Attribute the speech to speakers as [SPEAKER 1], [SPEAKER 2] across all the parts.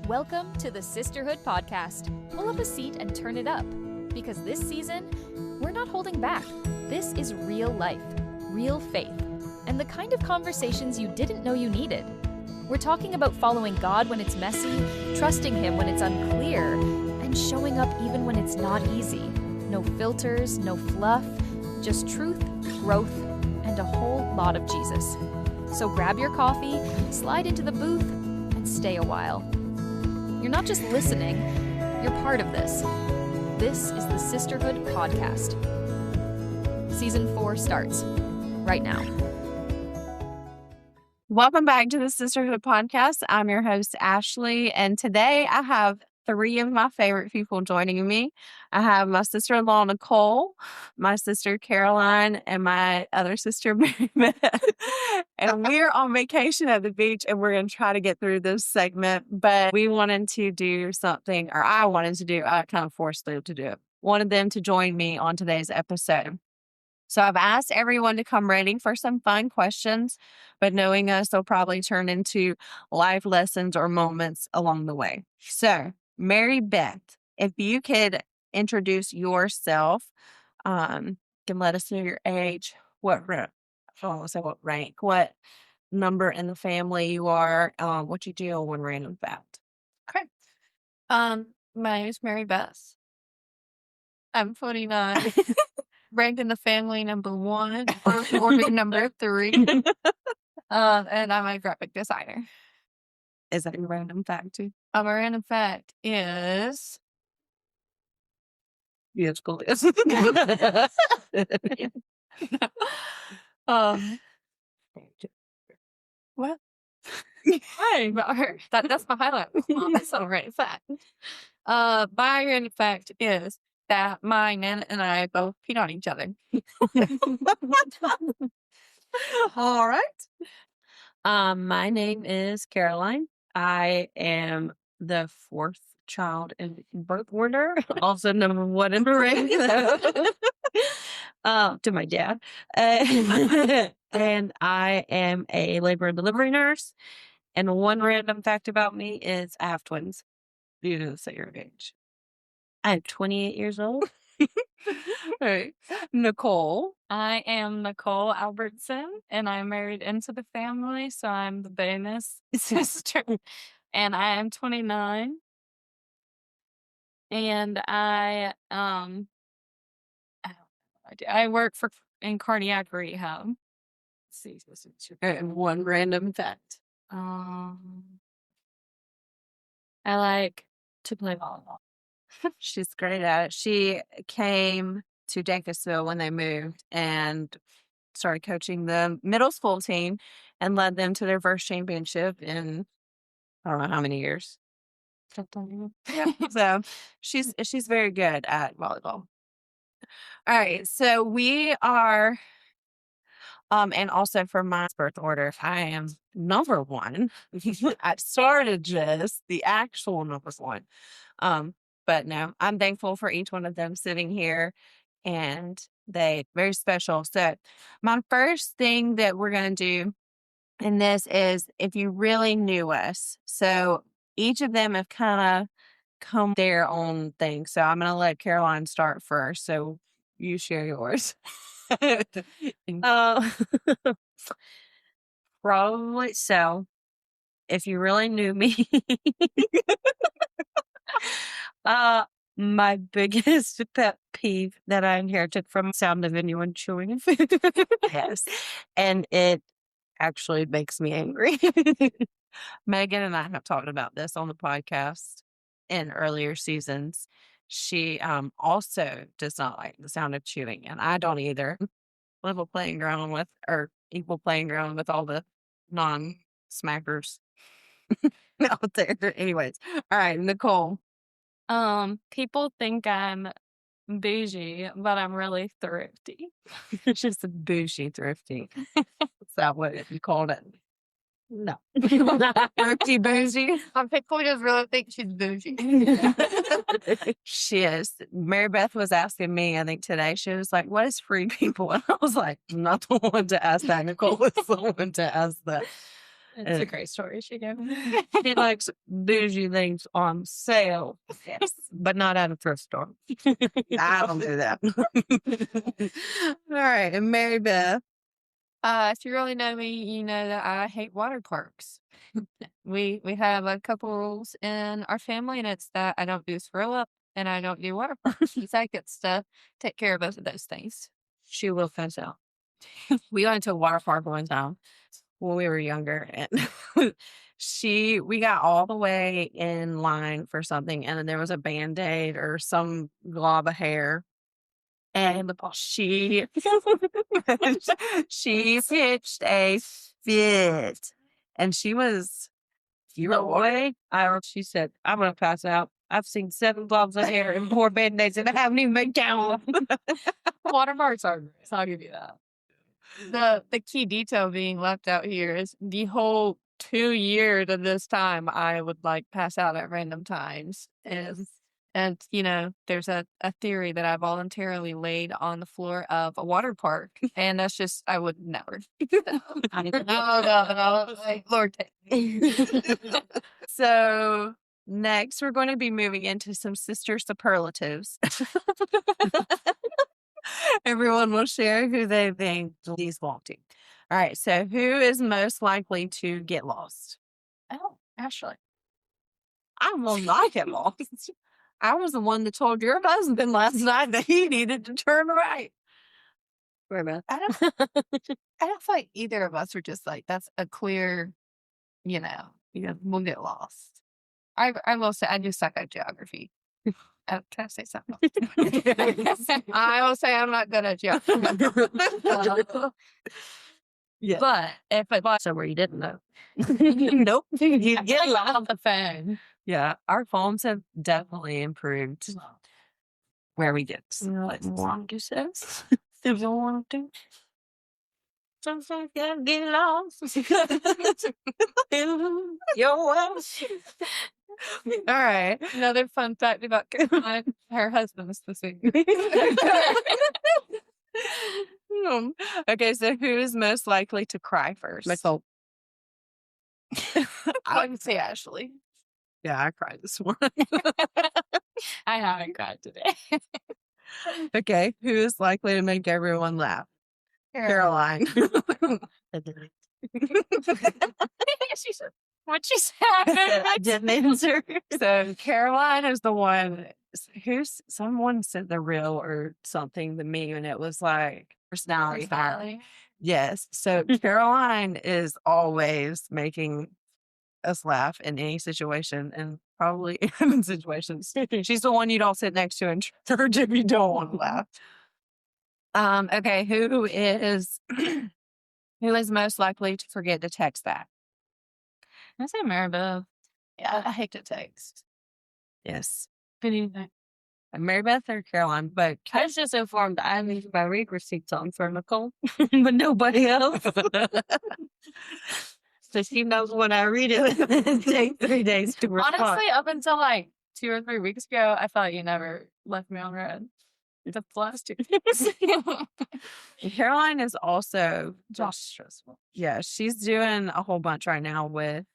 [SPEAKER 1] Welcome to the Sisterhood Podcast. Pull up a seat and turn it up, because this season, we're not holding back. This is real life, real faith, and the kind of conversations you didn't know you needed. We're talking about following God when it's messy, trusting Him when it's unclear, and showing up even when it's not easy. No filters, no fluff, just truth, growth, and a whole lot of Jesus. So grab your coffee, slide into the booth, and stay a while. You're not just listening, you're part of this. This is the Sisterhood Podcast. Season 4 starts right now.
[SPEAKER 2] Welcome back to the Sisterhood Podcast. I'm your host, Ashleigh, and today I have 3 of my favorite people joining me. I have my sister-in-law, Nicole, my sister, Caroline, and my other sister, Mary Beth. And we're on vacation at the beach, and we're going to try to get through this segment, but we wanted to do something, or I wanted to do, I kind of forced them to do it. Wanted them to join me on today's episode. So I've asked everyone to come ready for some fun questions, but knowing us, they'll probably turn into life lessons or moments along the way. So, Mary Beth, if you could introduce yourself, can let us know your age, what rank, what number in the family you are, what you do, one random fact.
[SPEAKER 3] Okay. My name is Mary Beth. I'm 49. Ranked in the family number 1, order number 3. And I'm a graphic designer.
[SPEAKER 2] Is that your random fact too?
[SPEAKER 3] My random fact is
[SPEAKER 2] Yes, cool.
[SPEAKER 3] what? Hey, that's my highlight. That's not a random fact. My random fact is that my Nana and I both peed on each other.
[SPEAKER 2] All right. My name is Caroline. I am the 4th child in birth order, also number 1 in the rank to my dad. And I am a labor and delivery nurse. And one random fact about me is I have twins. You didn't say your age. I'm 28 years old. Right. Nicole.
[SPEAKER 3] I am Nicole Albertson, and I'm married into the family, so I'm the bonus sister. And I am 29. And I work in cardiac rehab. Let's see,
[SPEAKER 2] And one random fact.
[SPEAKER 3] I like to play volleyball.
[SPEAKER 2] She's great at it. She came to Dankesville when they moved and started coaching the middle school team and led them to their first championship in I don't know how many years. Yeah. So she's very good at volleyball. All right. So we are and also for my birth order, I am number 1. I started just the actual number 1. But no, I'm thankful for each one of them sitting here, and they very special. So my first thing that we're going to do in this is if you really knew us. So each of them have kind of come their own thing. So I'm going to let Caroline start first. So you share yours. Probably so. If you really knew me, my biggest pet peeve that I inherited from the sound of anyone chewing food. Yes. And it actually makes me angry. Megan and I have talked about this on the podcast in earlier seasons. She also does not like the sound of chewing, and I don't either. Level playing ground with, or equal playing ground with all the non-smackers out there. Anyways, all right, Nicole.
[SPEAKER 3] People think I'm bougie, but I'm really thrifty.
[SPEAKER 2] Just a bougie thrifty. Is that what you called it? No. Thrifty bougie?
[SPEAKER 3] People just really think she's bougie.
[SPEAKER 2] She is. Mary Beth was asking me, I think today, she was like, what is free people? And I was like, I'm not the one to ask that. Nicole was the one to ask that.
[SPEAKER 3] It's a great story she gave.
[SPEAKER 2] He likes bougie things on sale,
[SPEAKER 3] Yes.
[SPEAKER 2] but not at a thrift store. I don't do that. All right, and Mary Beth.
[SPEAKER 3] If you really know me, you know that I hate water parks. We have a couple rules in our family, and it's that I don't do throw up and I don't do water parks. I get stuff. Take care of both of those things.
[SPEAKER 2] She will fess out. We went to a water park one time when we were younger, and we got all the way in line for something, and then there was a Band-Aid or some glob of hair. And she pitched a fit, and she said, "I'm gonna pass out. I've seen 7 globs of hair and 4 Band-Aids, and I haven't even been counting."
[SPEAKER 3] Water parks are great. So I'll give you that. The key detail being left out here is the whole 2 years of this time I would like pass out at random times. And you know, there's a theory that I voluntarily laid on the floor of a water park, and that's just I would never. Oh God, like, Lord, take me.
[SPEAKER 2] So next, we're going to be moving into some sister superlatives. Everyone will share who they think least wanting. All right, so who is most likely to get lost?
[SPEAKER 3] Oh, Ashleigh.
[SPEAKER 2] I will not get lost. I was the one that told your husband last night that he needed to turn right.
[SPEAKER 3] I don't feel like either of us are just like that's a clear, you know, we'll get lost. I will say I do suck at geography. Can I say something? I will say I'm not good at geography.
[SPEAKER 2] Yeah.
[SPEAKER 3] But if it was
[SPEAKER 2] Somewhere you didn't know. Nope. You get lost.
[SPEAKER 3] on the phone.
[SPEAKER 2] Yeah, our phones have definitely improved where we get.
[SPEAKER 3] Like
[SPEAKER 2] Long distance. If you want to. Sometimes you gotta get lost. Yo, all right.
[SPEAKER 3] Another fun fact about Caroline, her husband is the singer.
[SPEAKER 2] Okay, so who is most likely to cry first?
[SPEAKER 3] Nicole. I would say Ashleigh.
[SPEAKER 2] Yeah, I cried this morning.
[SPEAKER 3] I haven't cried today.
[SPEAKER 2] Okay, who is likely to make everyone laugh? Caroline.
[SPEAKER 3] She said, "What you said?"
[SPEAKER 2] I didn't answer. So Caroline is the one someone said the real or something to me, and it was like personality style. Yes. So Caroline is always making us laugh in any situation, and probably in situations. She's the one you don't sit next to in church if you don't want to laugh. Okay, who is most likely to forget to text back?
[SPEAKER 3] I say Mary Beth. Yeah, I hate to text.
[SPEAKER 2] Yes.
[SPEAKER 3] Who do you think?
[SPEAKER 2] Mary Beth or Caroline, but
[SPEAKER 3] I was just informed I leave my read receipts on for Nicole, but nobody else.
[SPEAKER 2] so she knows when I read it. It takes 3 days to respond.
[SPEAKER 3] Honestly, up until like 2 or 3 weeks ago, I thought you never left me on red. The last 2 weeks.
[SPEAKER 2] Caroline is also
[SPEAKER 3] just stressful.
[SPEAKER 2] Yeah, she's doing a whole bunch right now with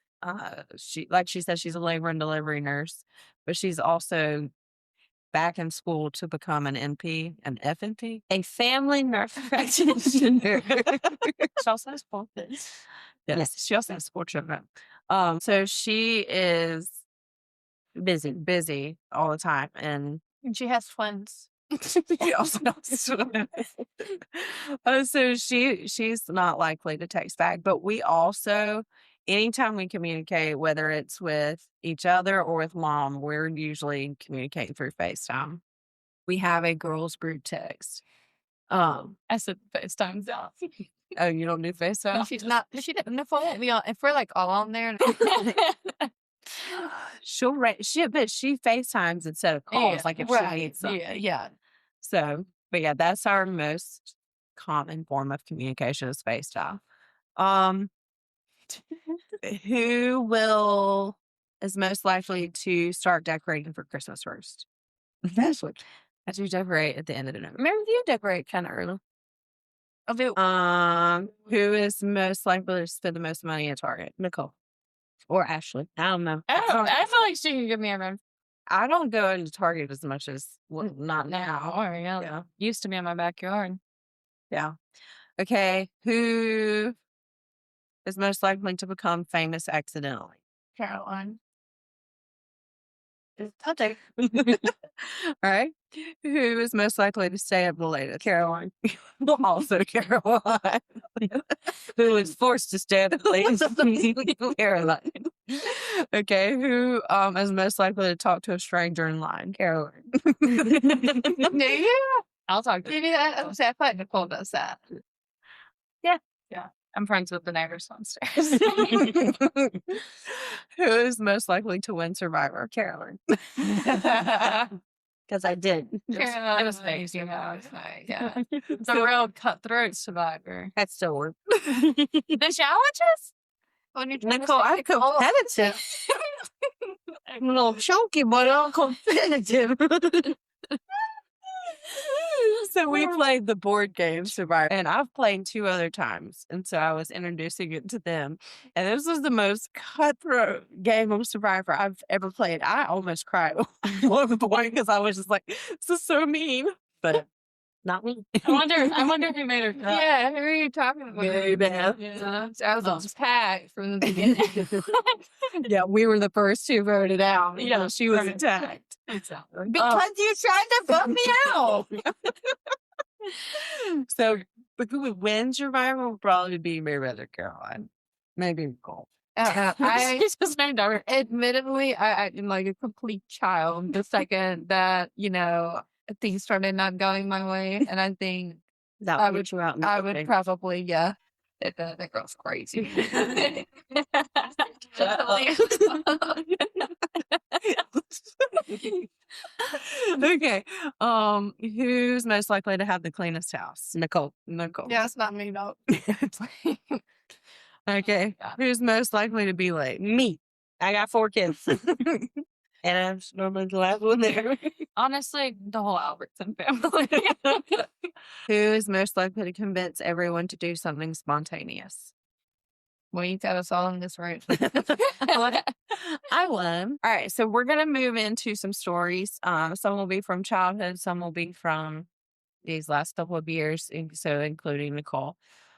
[SPEAKER 2] she said she's a labor and delivery nurse, but she's also back in school to become an NP, an FNP, a family nurse practitioner.
[SPEAKER 3] She also has 4 kids.
[SPEAKER 2] Yes, she also has 4 children. So she is busy all the time, and
[SPEAKER 3] she has twins.
[SPEAKER 2] She also knows. So she's not likely to text back, but we also, anytime we communicate, whether it's with each other or with mom, we're usually communicating through FaceTime. We have a girls group text.
[SPEAKER 3] I said FaceTime's out.
[SPEAKER 2] Oh, you don't do FaceTime?
[SPEAKER 3] No, she's not. She didn't. If we're like all on there.
[SPEAKER 2] But she FaceTimes instead of calls, like if she needs something.
[SPEAKER 3] Yeah.
[SPEAKER 2] So, but yeah, that's our most common form of communication is FaceTime. Who is most likely to start decorating for Christmas first? That's what I do decorate at the end of the night. Remember, you decorate kind of early.
[SPEAKER 3] I'll do
[SPEAKER 2] Who is most likely to spend the most money at Target? Nicole or Ashleigh? I don't know.
[SPEAKER 3] I feel like she can give me a run.
[SPEAKER 2] I don't go into Target as much as not now.
[SPEAKER 3] Oh, yeah.
[SPEAKER 2] Yeah.
[SPEAKER 3] Used to be in my backyard.
[SPEAKER 2] Yeah. Okay. Who is most likely to become famous accidentally?
[SPEAKER 3] Caroline.
[SPEAKER 2] I'll take. All right. Who is most likely to stay up the latest? Caroline. Also Caroline. Who is forced to stay up the latest? Caroline. Okay. Who is most likely to talk to a stranger in line? Caroline.
[SPEAKER 3] Yeah. I'll talk to you. I feel like Nicole does that.
[SPEAKER 2] Yeah.
[SPEAKER 3] Yeah. I'm friends with the neighbors downstairs.
[SPEAKER 2] Who is most likely to win Survivor? Caroline. Because I did.
[SPEAKER 3] It was fake. Yeah. It's a real cutthroat survivor.
[SPEAKER 2] That still works.
[SPEAKER 3] The challenges? When you're
[SPEAKER 2] Nicole, I'm competitive. I'm a little chunky, but I'm competitive. So we played the board game Survivor, and I've played 2 other times, and so I was introducing it to them. And this was the most cutthroat game of Survivor I've ever played. I almost cried at one point because I was just like, "This is so mean," but not me.
[SPEAKER 3] I wonder who made her cut. Yeah, who are you talking about?
[SPEAKER 2] Maybe Beth.
[SPEAKER 3] Yeah, I was on packed from the beginning.
[SPEAKER 2] Yeah, we were the first 2 voted out.
[SPEAKER 3] Yeah,
[SPEAKER 2] She was attacked.
[SPEAKER 3] Because you tried to vote me out.
[SPEAKER 2] So, but who would win Survivor would probably be Mary Caroline. Maybe Nicole.
[SPEAKER 3] I just named her. Admittedly, I acted like a complete child the second that, things started not going my way. And I think
[SPEAKER 2] That would you out.
[SPEAKER 3] I would probably, yeah. That girl's crazy.
[SPEAKER 2] Okay. Who's most likely to have the cleanest house? Nicole.
[SPEAKER 3] Yeah, it's not me, no.
[SPEAKER 2] Okay.
[SPEAKER 3] Yeah.
[SPEAKER 2] Who's most likely to be late? Me. I got 4 kids. And I'm normally the last one there.
[SPEAKER 3] Honestly, the whole Albertson family.
[SPEAKER 2] Who is most likely to convince everyone to do something spontaneous?
[SPEAKER 3] Well, you got us all in this right.
[SPEAKER 2] I won. All right, so we're gonna move into some stories. Some will be from childhood, some will be from these last couple of years, so including Nicole.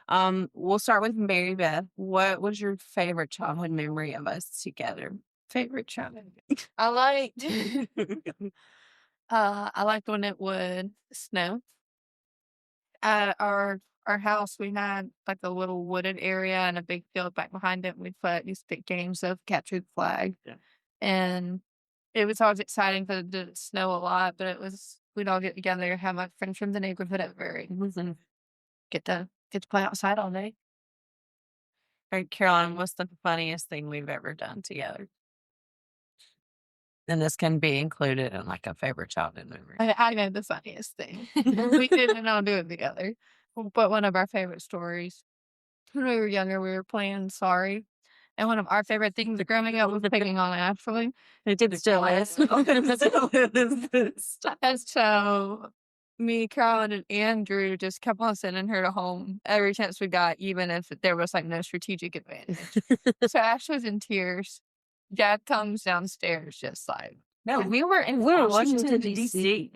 [SPEAKER 2] We'll start with Mary Beth. What was your favorite childhood memory of us together?
[SPEAKER 3] Favorite childhood. I liked when it would snow. At our house, we had like a little wooded area and a big field back behind it. We put these big games of capture the flag.
[SPEAKER 2] Yeah.
[SPEAKER 3] And it was always exciting because it didn't snow a lot, but we'd all get together, have my friends from the neighborhood at very and get to play outside all day.
[SPEAKER 2] All right, Caroline, what's the funniest thing we've ever done together? And this can be included in like a favorite childhood memory.
[SPEAKER 3] I know the funniest thing. We didn't all do it together. But one of our favorite stories, when we were younger, we were playing Sorry. And one of our favorite things growing up was picking on Ashleigh.
[SPEAKER 2] It still is.
[SPEAKER 3] And so me, Caroline, and Andrew just kept on sending her to home every chance we got, even if there was like no strategic advantage. So Ash was in tears. Dad comes downstairs just like,
[SPEAKER 2] No, we were in Washington, D.C.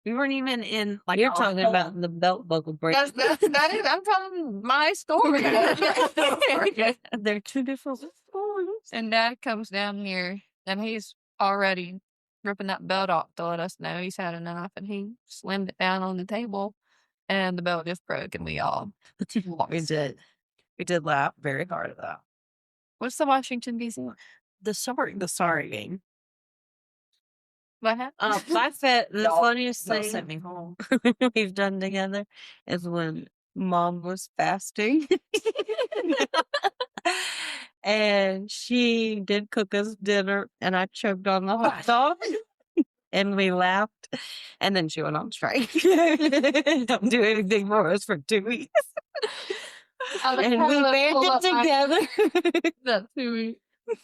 [SPEAKER 2] We weren't even in like you're talking about the belt buckle break.
[SPEAKER 3] I'm telling my story.
[SPEAKER 2] They're 2 different stories.
[SPEAKER 3] And Dad comes down here and he's already ripping that belt off to let us know he's had enough, and he slammed it down on the table and the belt just broke, and we all
[SPEAKER 2] We did laugh very hard at that.
[SPEAKER 3] What's the Washington D.C. one?
[SPEAKER 2] The sorry game.
[SPEAKER 3] What happened?
[SPEAKER 2] The funniest thing sent me home we've done together is when Mom was fasting. And she did cook us dinner, and I choked on the hot dog. And we laughed. And then she went on strike. Don't do anything for us for 2 weeks. And we banded together.
[SPEAKER 3] That's who we.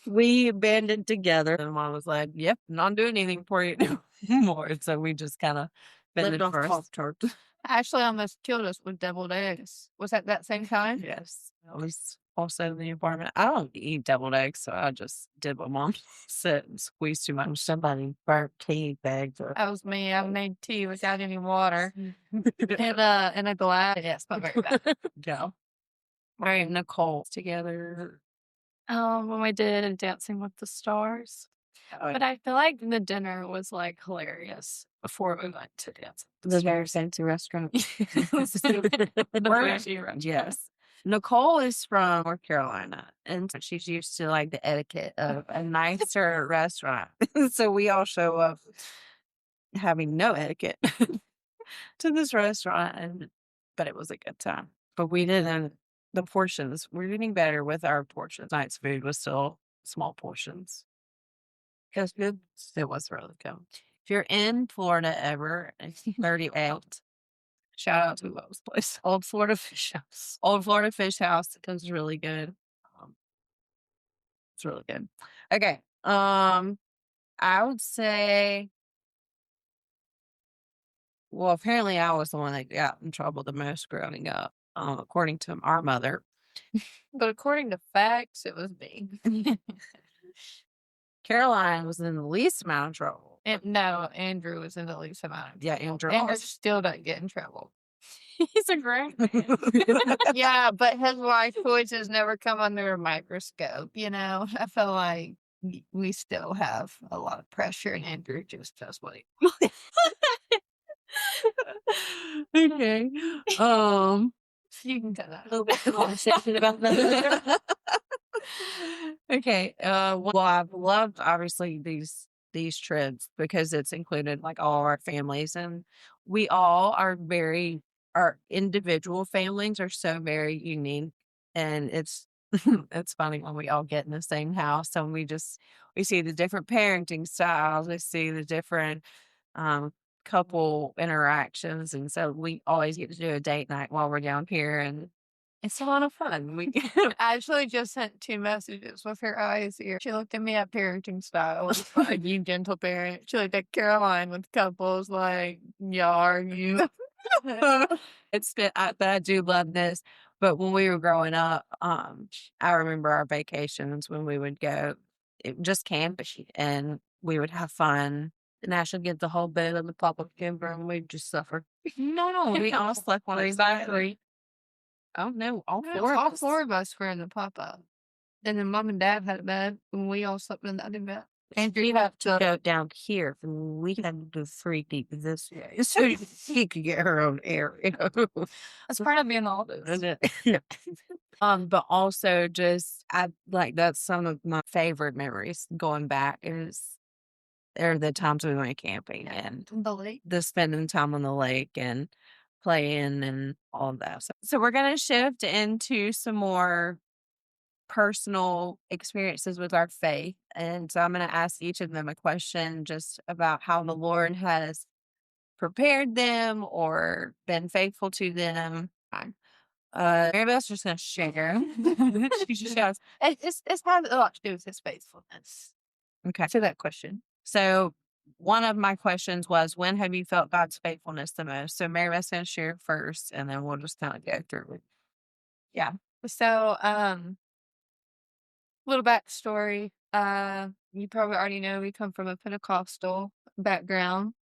[SPEAKER 2] We banded together, and Mom was like, "Yep, not doing anything for you anymore." So we just kind of
[SPEAKER 3] Lived off
[SPEAKER 2] first.
[SPEAKER 3] Pop-Tarts. Ashley almost killed us with deviled eggs. Was that same time?
[SPEAKER 2] Yes. I was also in the apartment. I don't eat deviled eggs, so I just did what mom said and squeezed too much. Somebody burnt tea bags.
[SPEAKER 3] That was me. I made tea without any water. In a glass. Yes, not very bad.
[SPEAKER 2] Yeah. All right, Nicole together.
[SPEAKER 4] When we did Dancing with the Stars. But I feel like the dinner was like hilarious before we went to dance.
[SPEAKER 2] The very fancy restaurant.
[SPEAKER 4] The
[SPEAKER 2] Yes. Nicole is from North Carolina, and she's used to like the etiquette of a nicer restaurant. So we all show up having no etiquette to this restaurant, but it was a good time. But we didn't. The portions, we're getting better with our portions. Night's food was still small portions. It was good. It was really good. If you're in Florida ever, it's 38. Shout out to Lowe's place. Old Florida Fish House. Old Florida Fish House. It was really good. It's really good. Okay. I would say, well, apparently I was the one that got in trouble the most growing up, according to our mother.
[SPEAKER 3] But according to facts, it was me.
[SPEAKER 2] Caroline was in the least amount of trouble.
[SPEAKER 3] No, Andrew was in the least amount.
[SPEAKER 2] Yeah, Andrew.
[SPEAKER 3] Andrew still doesn't get in trouble.
[SPEAKER 4] He's a great man.
[SPEAKER 3] Yeah, but his wife choices never come under a microscope. You know, I feel like we still have a lot of pressure, and Andrew just does what he.
[SPEAKER 2] Okay.
[SPEAKER 3] You can cut that.
[SPEAKER 4] A little bit of conversation about that.
[SPEAKER 2] Okay. Well, I've loved obviously these trips because it's included like all our families, and we all are our individual families are so very unique, and it's it's funny when we all get in the same house and we see the different parenting styles, we see the different couple interactions, and so we always get to do a date night while we're down here, and it's a lot of fun. We
[SPEAKER 3] I actually just sent 2 messages with her eyes here. She looked at me at parenting style. Like, you gentle parent. She looked at Caroline with couples like, y'all are you.
[SPEAKER 2] but I do love this. But when we were growing up, I remember our vacations when we would go just camping, and we would have fun. And I should get the whole bed of the pop-up camper, and we'd just suffer.
[SPEAKER 3] No,
[SPEAKER 2] We all slept on exactly. Oh no, all four
[SPEAKER 3] all
[SPEAKER 2] of us.
[SPEAKER 3] 4 of us were in the pop-up. And then mom and dad had a bed, and we all slept in the other bed. And
[SPEAKER 2] We have to go down here. We had to do 3 deep this way, so she could get her own area.
[SPEAKER 4] That's part of being all this.
[SPEAKER 2] But also just that's some of my favorite memories going back are the times we went camping and
[SPEAKER 3] the lake.
[SPEAKER 2] the spending time on the lake and playing and all of that. So we're gonna shift into some more personal experiences with our faith. And so I'm going to ask each of them a question just about how the Lord has prepared them or been faithful to them. Mary Beth's just going to share. She just goes,
[SPEAKER 3] It's had a lot to do with his faithfulness.
[SPEAKER 2] okay.
[SPEAKER 3] To that question.
[SPEAKER 2] So one of my questions was, when have you felt God's faithfulness the most? So Mary Beth's going to share first, and then we'll just kind of go through it. Yeah.
[SPEAKER 3] So, little backstory. You probably already know we come from a Pentecostal background.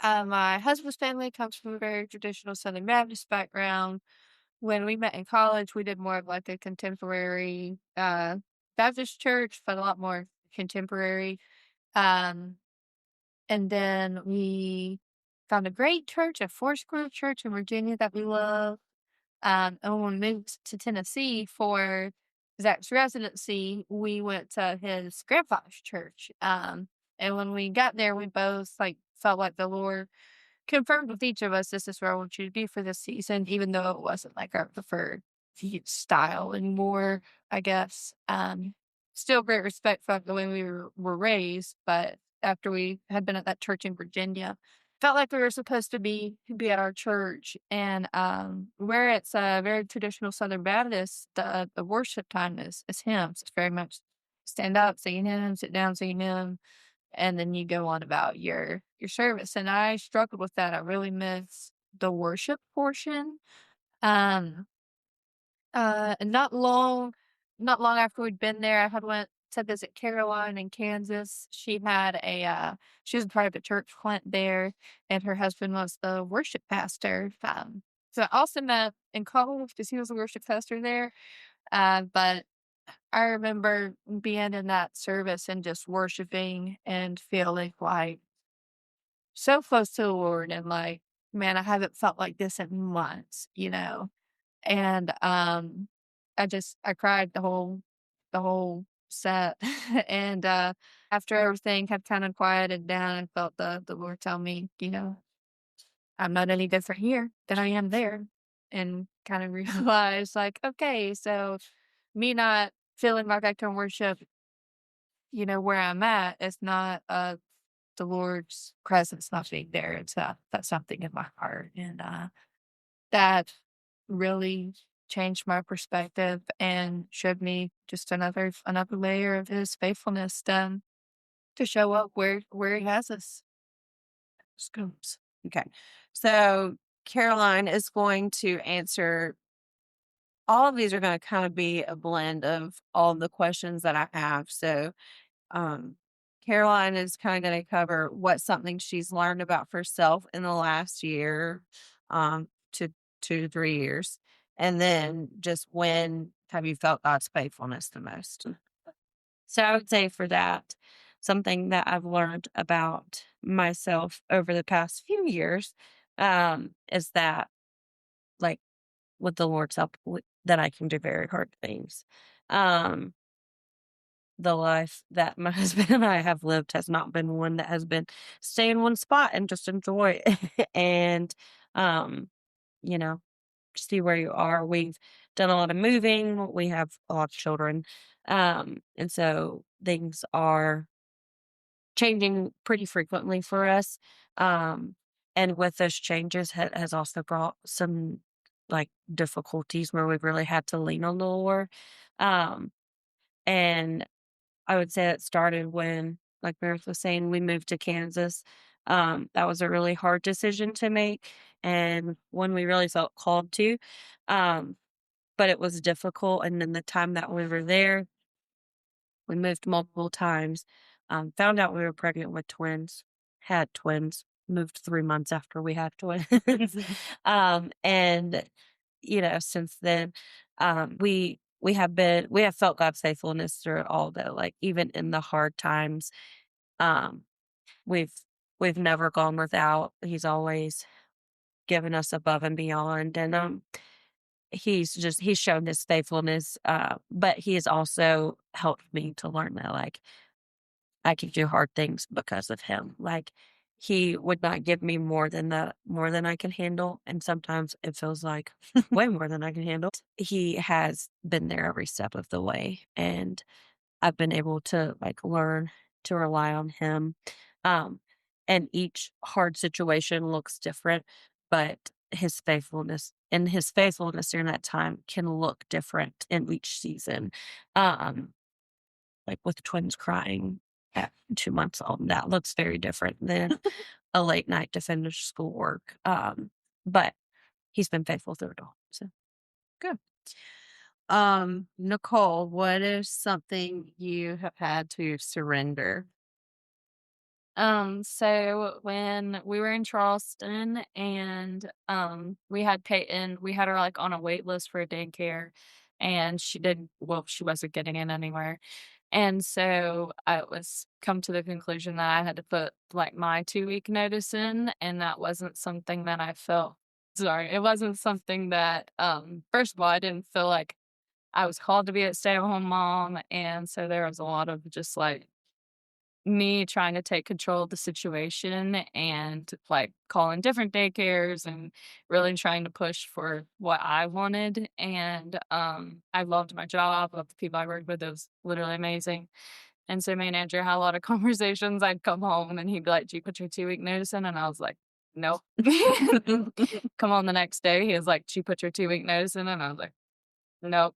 [SPEAKER 3] My husband's family comes from a very traditional Southern Baptist background. When we met in college, we did more of like a contemporary Baptist church, but a lot more contemporary. And then we found a great church, a Foursquare church in Virginia that we love. And when we moved to Tennessee for Zach's residency, we went to his grandfather's church. And when we got there, we both felt like the Lord confirmed with each of us, this is where I want you to be for this season, even though it wasn't like our preferred style anymore, I guess. Still great respect for the way we were raised, but after we had been at that church in Virginia, felt like we were supposed to be at our church. And where it's a very traditional Southern Baptist, the worship time is hymns. It's very much stand up, singing hymns, sit down, singing hymn, and then you go on about your service. And I struggled with that. I really miss the worship portion. Um, not long after we'd been there, I had went to visit Caroline in Kansas. She was a part of a church plant there, and her husband was the worship pastor. So I also met in college because he was a worship pastor there. But I remember being in that service and just worshiping and feeling like so close to the Lord, and like, man, I haven't felt like this in months, And I cried the whole set. And after everything had kind of quieted down, I felt the Lord tell me, I'm not any different here than I am there. And kind of realized like, okay, so me not feeling like I can worship, where I'm at, it's not the Lord's presence not being there. It's that's something in my heart. And that really changed my perspective and showed me just another layer of his faithfulness to show up where he has us.
[SPEAKER 2] Scoops. Okay. So Caroline is going to answer. All of these are going to kind of be a blend of all the questions that I have. So Caroline is kind of going to cover what's something she's learned about herself in the last year to 2 to 3 years. And then just when have you felt God's faithfulness the most? So I would say for that, something that I've learned about myself over the past few years is that, like, with the Lord's help, that I can do very hard things. The life that my husband and I have lived has not been one that has been stay in one spot and just enjoy it. And, you know, see where you are. We've done a lot of moving. We have a lot of children. And so things are changing pretty frequently for us. And with those changes has also brought some like difficulties where we've really had to lean on the Lord. Um, and I would say it started when, like Meredith was saying, we moved to Kansas. That was a really hard decision to make and one we really felt called to. Um, but it was difficult. And then the time that we were there, we moved multiple times, found out we were pregnant with twins, had twins, moved 3 months after we had twins. And, since then, we have felt God's faithfulness through it all though. Like even in the hard times, um, we've, we've never gone without. He's always given us above and beyond. And, he's shown his faithfulness, but he has also helped me to learn that like I can do hard things because of him. Like he would not give me more than I can handle. And sometimes it feels like way more than I can handle. He has been there every step of the way. And I've been able to like learn to rely on him. Um, and each hard situation looks different, but his faithfulness during that time can look different in each season. Like with twins crying at 2 months old, that looks very different than a late night to finish schoolwork. But he's been faithful through it all. So good. Nicole, what is something you have had to surrender?
[SPEAKER 4] So when we were in Charleston and we had Peyton, we had her like on a wait list for a daycare and she wasn't getting in anywhere. And so I was come to the conclusion that I had to put like my 2 week notice in, and that wasn't something that I felt sorry, it wasn't something that first of all, I didn't feel like I was called to be a stay-at-home mom, and so there was a lot of just like me trying to take control of the situation and like calling different daycares and really trying to push for what I wanted. And I loved my job, loved the people I worked with. It was literally amazing. And so me and Andrew had a lot of conversations. I'd come home and he'd be like, "Do you put your 2 week notice in?" And I was like, "Nope." Come on the next day, he was like, "Do you put your 2 week notice in?" And I was like, "Nope."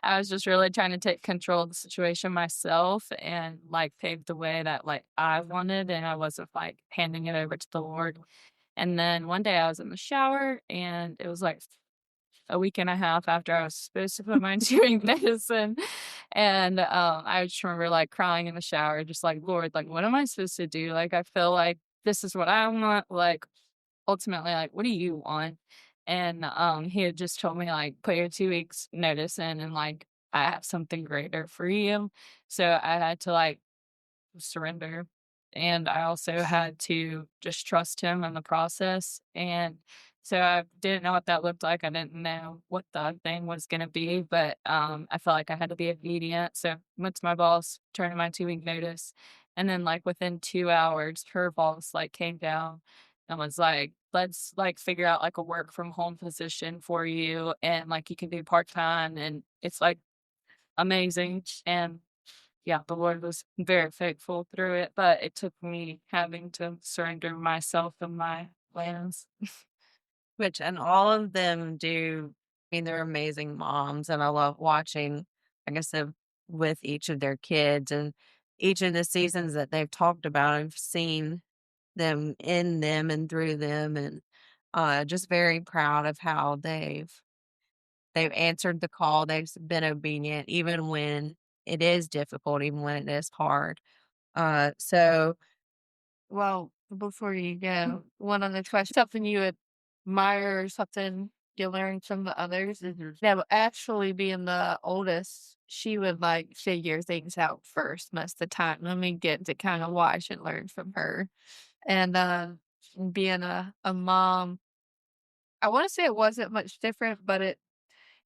[SPEAKER 4] I was just really trying to take control of the situation myself and like pave the way that like I wanted, and I wasn't like handing it over to the Lord. And then one day I was in the shower, and it was like a week and a half after I was supposed to put my chewing medicine. And I just remember like crying in the shower, just like, Lord, like, what am I supposed to do? Like, I feel like this is what I want. Like, ultimately, like, what do you want? And he had just told me, like, put your 2 weeks notice in, and like, I have something greater for you. So I had to like surrender. And I also had to just trust him in the process. And so I didn't know what that looked like. I didn't know what the thing was going to be, but I felt like I had to be obedient. So went to my boss, turned in my 2 week notice. And then like within 2 hours, her boss like came down and was like, let's like figure out like a work from home position for you. And like you can do part time. And it's like amazing. And yeah, the Lord was very faithful through it, but it took me having to surrender myself and my plans.
[SPEAKER 2] And all of them do. I mean, they're amazing moms, and I love watching, like I said, with each of their kids and each of the seasons that they've talked about. I've seen them in them and through them, and just very proud of how they've answered the call. They've been obedient, even when it is difficult, even when it is hard. So
[SPEAKER 3] Well, before you go, one other question. Something you admire or something you learned from the others? Now, actually being the oldest, she would like figure things out first most of the time. Let me get to kind of watch and learn from her. And being a mom, I want to say it wasn't much different, but it,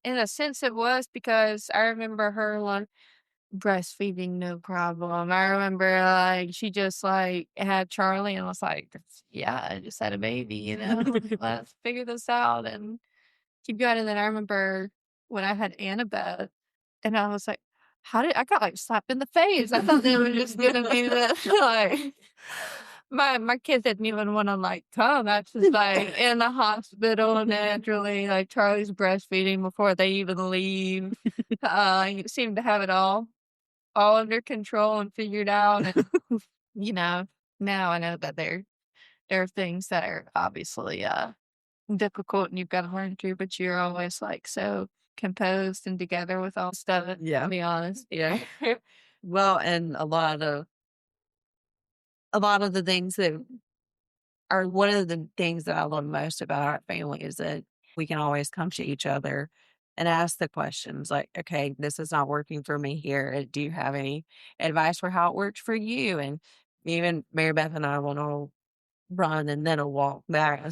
[SPEAKER 3] in a sense, it was, because I remember her like breastfeeding, no problem. I remember like she just like had Charlie and was like, yeah, I just had a baby, let's figure this out and keep going. And then I remember when I had Annabeth, and I was like, how did I got like slapped in the face? I thought they were just gonna be this like my kid didn't even want to like come. That's just like in the hospital naturally, like Charlie's breastfeeding before they even leave. You seem to have it all under control and figured out. And now I know that there are things that are obviously difficult and you've got to learn through, but you're always like so composed and together with all stuff.
[SPEAKER 2] Yeah.
[SPEAKER 3] To be honest.
[SPEAKER 2] yeah. Well, and a lot of the things that are one of the things that I love most about our family is that we can always come to each other and ask the questions like, okay, this is not working for me here. Do you have any advice for how it works for you? And even Mary Beth and I will all run and then a walk back.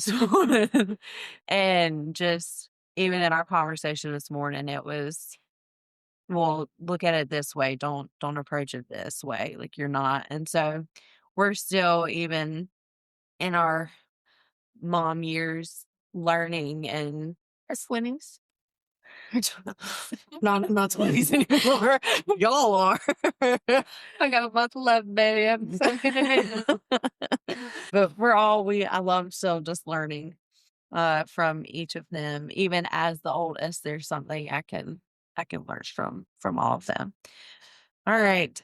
[SPEAKER 2] And just even in our conversation this morning, it was, well, look at it this way. Don't approach it this way. Like you're not. And so we're still, even in our mom years, learning and
[SPEAKER 3] Swimmings.
[SPEAKER 2] not 20s anymore. Y'all are.
[SPEAKER 3] I got a month left, baby. I'm so excited.
[SPEAKER 2] But I love still just learning from each of them. Even as the oldest, there's something I can learn from all of them. All right.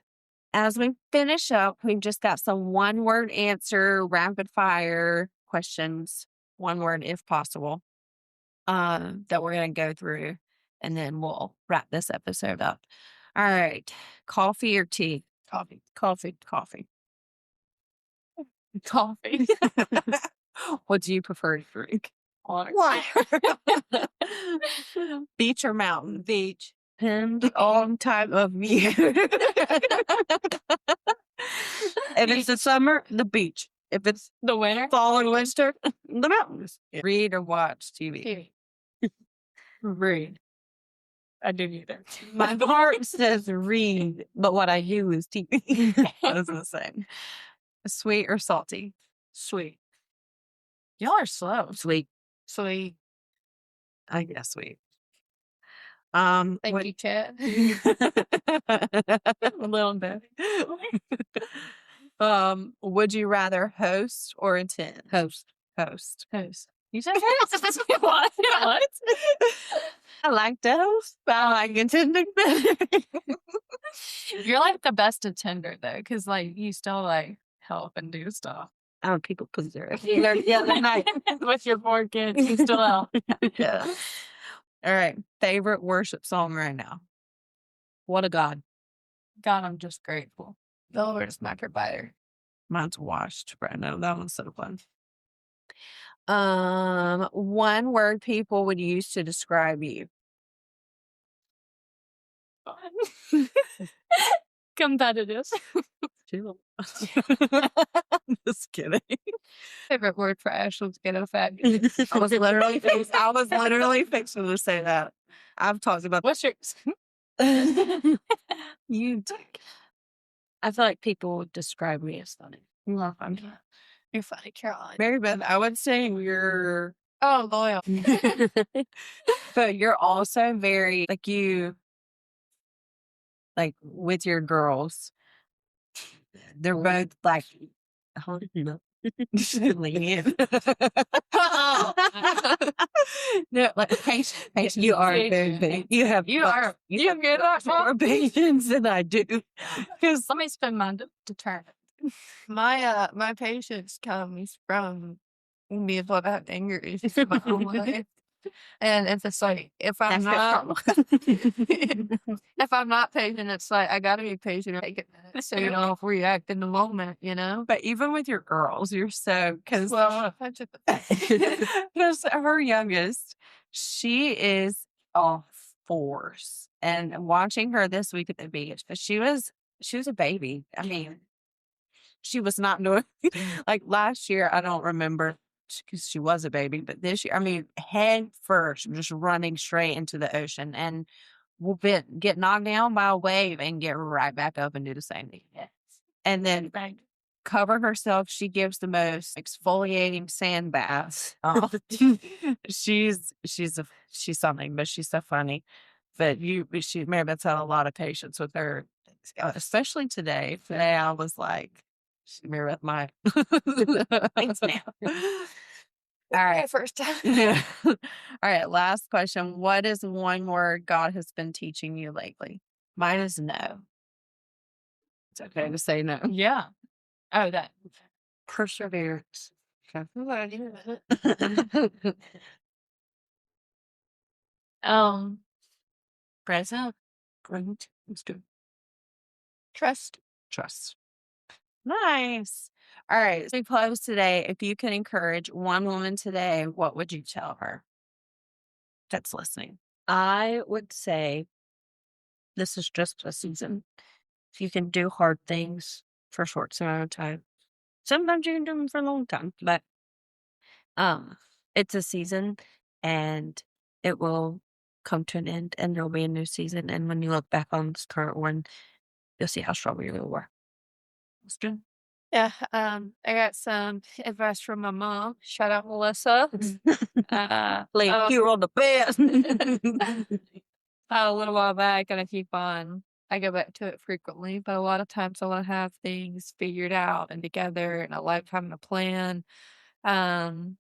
[SPEAKER 2] As we finish up, we've just got some one-word answer, rapid fire questions, one word if possible, that we're going to go through, and then we'll wrap this episode up. All right. Coffee or tea?
[SPEAKER 3] Coffee.
[SPEAKER 2] Coffee.
[SPEAKER 3] Coffee.
[SPEAKER 2] What do you prefer to drink?
[SPEAKER 3] Water.
[SPEAKER 2] Beach or mountain?
[SPEAKER 3] Beach.
[SPEAKER 2] Depends on time of year. If it's the summer, the beach. If it's
[SPEAKER 3] The winter.
[SPEAKER 2] fall and winter, the mountains. Read or watch TV?
[SPEAKER 3] TV.
[SPEAKER 4] Read. I do neither.
[SPEAKER 2] My heart says read, but what I do is TV. That's the same. Sweet or salty?
[SPEAKER 3] Sweet.
[SPEAKER 2] Y'all are slow. Sweet.
[SPEAKER 3] Sweet.
[SPEAKER 2] I guess sweet.
[SPEAKER 3] Thank
[SPEAKER 2] what-
[SPEAKER 3] you, Chad.
[SPEAKER 2] a little bit. Would you rather host or attend? Host. You said host.
[SPEAKER 4] What?
[SPEAKER 2] I like to host, but I like attending better.
[SPEAKER 4] You're like the best attender though, because like you still like help and do stuff.
[SPEAKER 2] people pleaser.
[SPEAKER 4] You learned the other night with your 4 kids. You still out.
[SPEAKER 2] Yeah. All right. Favorite worship song right now? What a God.
[SPEAKER 3] God, I'm just grateful. The Lord is my provider.
[SPEAKER 2] Mine's Washed right now. That one's so fun. One word people would use to describe you.
[SPEAKER 4] Competitive.
[SPEAKER 2] Just kidding.
[SPEAKER 3] Favorite word for Ashleigh's ghetto fabulous. I was literally
[SPEAKER 2] fixing to say that. I've talked about
[SPEAKER 4] What's yours?
[SPEAKER 2] you.
[SPEAKER 4] I feel like people would describe me as funny.
[SPEAKER 3] You're funny, Caroline.
[SPEAKER 2] Mary Beth, I would say you're
[SPEAKER 3] Oh, loyal.
[SPEAKER 2] but you're also very like with your girls. They're both like lean in. No, like patience. You are very big. You have
[SPEAKER 3] You get
[SPEAKER 2] much more patience than I do. Because
[SPEAKER 4] Let me spend my determined.
[SPEAKER 3] My patience comes from me if I have anger issues in my own life. And it's just like if I'm not patient, it's like I gotta be patient or take a minute so you don't react in the moment, you know?
[SPEAKER 2] but even with your girls, you're so because
[SPEAKER 3] Well,
[SPEAKER 2] because her youngest, she is a force. And watching her this week at the beach, she was a baby. I mean, she was not doing like last year. I don't remember because she was a baby, but this year, I mean, head first, just running straight into the ocean, and will get knocked down by a wave and get right back up and do the same thing. And then cover herself. She gives the most exfoliating sand baths. She's something, but she's so funny. But Mary Beth's had a lot of patience with her, especially today. Today I was like, Mary Beth, my thanks now. All right,
[SPEAKER 3] first time.
[SPEAKER 2] All right, last question. What is one word God has been teaching you lately? Mine is no. It's okay to say no.
[SPEAKER 4] Yeah. Oh, that.
[SPEAKER 2] Perseverance.
[SPEAKER 4] Present.
[SPEAKER 2] Great. Let's do it.
[SPEAKER 3] Trust.
[SPEAKER 2] Trust. Nice. All right. As we close today, if you could encourage one woman today, what would you tell her that's listening?
[SPEAKER 5] I would say this is just a season. If you can do hard things for a short amount of time, sometimes you can do them for a long time, but it's a season and it will come to an end and there'll be a new season. And when you look back on this current one, you'll see how strong you really were. Let's do it.
[SPEAKER 3] Yeah, I got some advice from my mom. Shout out Melissa.
[SPEAKER 5] Like you're on the best.
[SPEAKER 3] A little while back, and I go back to it frequently, but a lot of times I want to have things figured out and together, and I like having a plan. And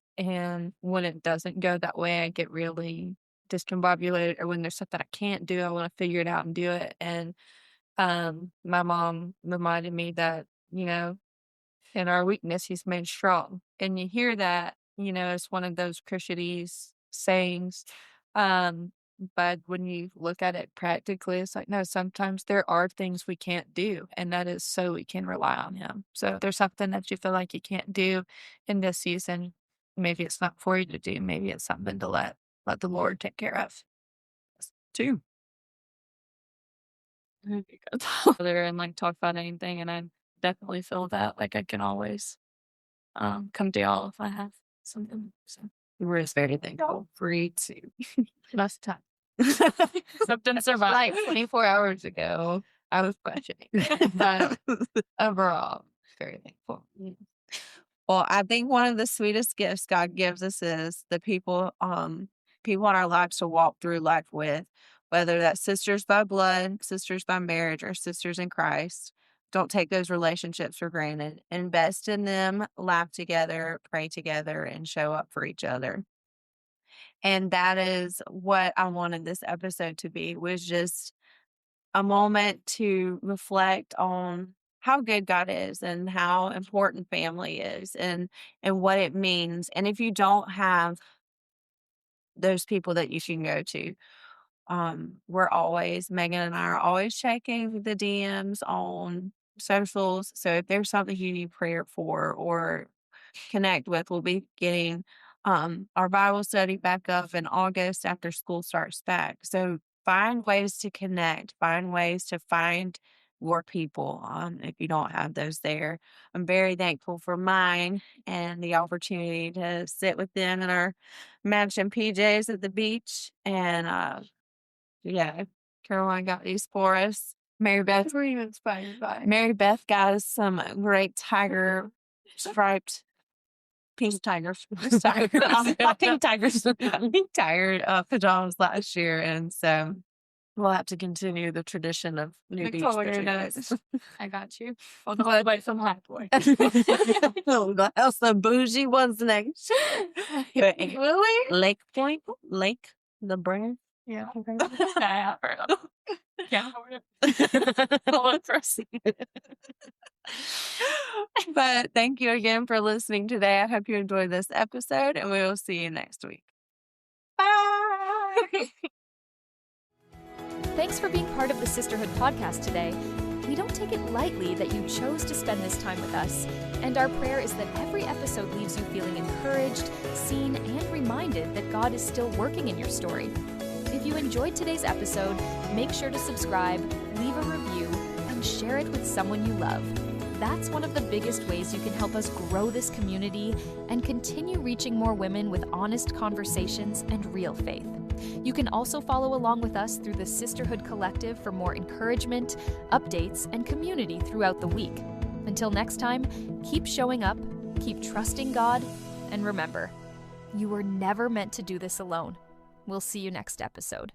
[SPEAKER 3] when it doesn't go that way, I get really discombobulated, or when there's something I can't do, I want to figure it out and do it. And my mom reminded me that, in our weakness, he's made strong. And you hear that, it's one of those Christianese sayings. But when you look at it practically, it's like, no, sometimes there are things we can't do, and that is so we can rely on him. So if there's something that you feel like you can't do in this season, maybe it's not for you to do. Maybe it's something to let the Lord take care of.
[SPEAKER 2] Too.
[SPEAKER 4] There and like talk about anything, and I definitely feel that like I can always come to y'all if I have something. So
[SPEAKER 2] We're just very thankful for you too.
[SPEAKER 3] Most of the time.
[SPEAKER 4] something survived.
[SPEAKER 3] Like 24 hours ago, I was questioning. But overall, very thankful.
[SPEAKER 2] Well, I think one of the sweetest gifts God gives us is the people in our lives to walk through life with, whether that's sisters by blood, sisters by marriage, or sisters in Christ. Don't take those relationships for granted. Invest in them, laugh together, pray together, and show up for each other. And that is what I wanted this episode to be, was just a moment to reflect on how good God is and how important family is and what it means. And if you don't have those people that you can go to, Megan and I are always checking the DMs on socials. So if there's something you need prayer for or connect with, we'll be getting our Bible study back up in August after school starts back. So find ways to connect, find ways to find your people if you don't have those there. I'm very thankful for mine and the opportunity to sit with them in our matching PJs at the beach. And yeah, Caroline got these for us. Mary Beth
[SPEAKER 3] Were you inspired by?
[SPEAKER 2] Mary Beth got us some great tiger striped pink tigers. Pink tigers. Pink tiger pajamas last year. And so we'll have to continue the tradition of new beach
[SPEAKER 3] Nicole,
[SPEAKER 2] pictures.
[SPEAKER 4] I got you. I'll go and buy some hot boy.
[SPEAKER 2] Some bougie ones next. But
[SPEAKER 3] Really?
[SPEAKER 2] Lake Point, the brand.
[SPEAKER 3] Yeah.
[SPEAKER 4] Yeah.
[SPEAKER 2] But thank you again for listening today. I hope you enjoyed this episode, and we will see you next week.
[SPEAKER 3] Bye.
[SPEAKER 1] Thanks for being part of the Sisterhood podcast today. We don't take it lightly that you chose to spend this time with us, and our prayer is that every episode leaves you feeling encouraged, seen, and reminded that God is still working in your story. If you enjoyed today's episode, make sure to subscribe, leave a review, and share it with someone you love. That's one of the biggest ways you can help us grow this community and continue reaching more women with honest conversations and real faith. You can also follow along with us through the Sisterhood Collective for more encouragement, updates, and community throughout the week. Until next time, keep showing up, keep trusting God, and remember, you were never meant to do this alone. We'll see you next episode.